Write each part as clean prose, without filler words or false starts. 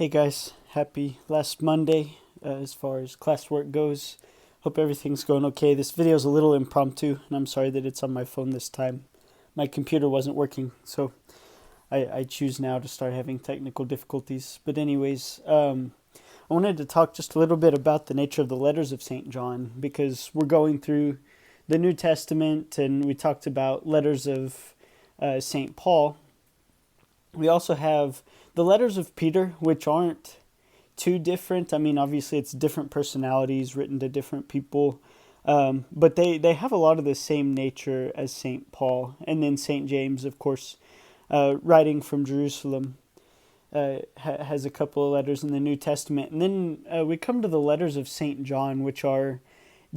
Hey guys, happy last Monday as far as classwork goes. Hope everything's going okay. This video is a little impromptu, and I'm sorry that it's on my phone this time. My computer wasn't working, so I choose now to start having technical difficulties. But anyways, I wanted to talk just a little bit about the nature of the letters of St. John, because we're going through the New Testament, and we talked about letters of St. Paul. We also have the letters of Peter, which aren't too different. I mean, obviously, it's different personalities written to different people, but they have a lot of the same nature as St. Paul. And then St. James, of course, writing from Jerusalem, has a couple of letters in the New Testament. And then we come to the letters of St. John, which are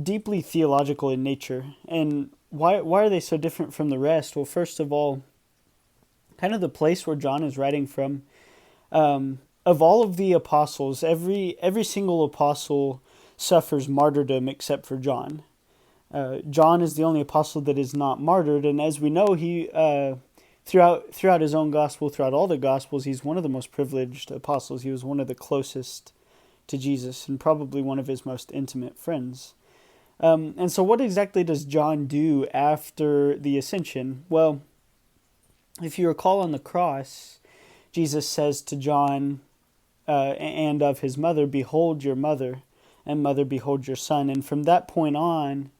deeply theological in nature. And why are they so different from the rest? Well, first of all, kind of the place where John is writing from. Of all of the apostles, every single apostle suffers martyrdom except for John. John is the only apostle that is not martyred, and as we know, he throughout his own gospel, throughout all the gospels, he's one of the most privileged apostles. He was one of the closest to Jesus, and probably one of his most intimate friends. And so, what exactly does John do after the ascension? Well, if you recall on the cross, Jesus says to John and of his mother, "Behold your mother, and mother, behold your son." And from that point on,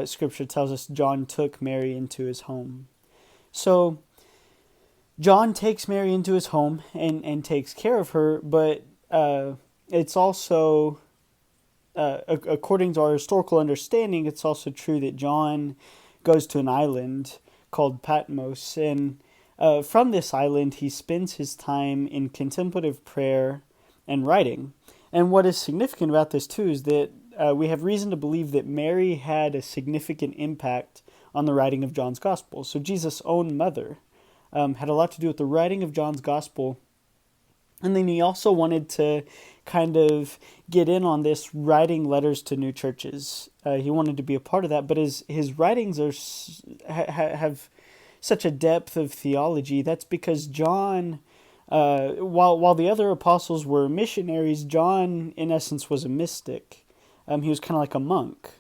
Scripture tells us John took Mary into his home. So John takes Mary into his home and takes care of her, but it's also, according to our historical understanding, it's also true that John goes to an island called Patmos, and from this island he spends his time in contemplative prayer and writing. And what is significant about this too is that we have reason to believe that Mary had a significant impact on the writing of John's Gospel. So Jesus' own mother had a lot to do with the writing of John's Gospel. And then he also wanted to kind of get in on this, writing letters to new churches. He wanted to be a part of that, but his writings have such a depth of theology. That's because John, while the other apostles were missionaries, John, in essence, was a mystic. He was kind of like a monk,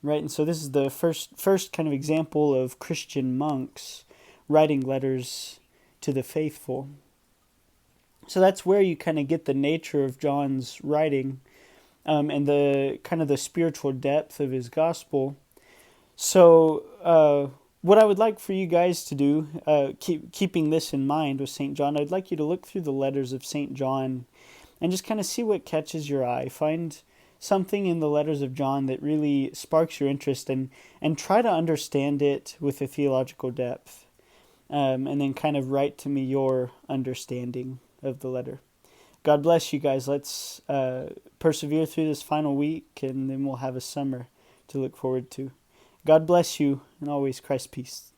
right? And so this is the first kind of example of Christian monks writing letters to the faithful. So that's where you kind of get the nature of John's writing, and the kind of the spiritual depth of his gospel. So what I would like for you guys to do, keeping this in mind with St. John, I'd like you to look through the letters of St. John and just kind of see what catches your eye. Find something in the letters of John that really sparks your interest, and try to understand it with a theological depth. And then kind of write to me your understanding of the letter. God bless you guys. Let's persevere through this final week, and then we'll have a summer to look forward to. God bless you, and always Christ's peace.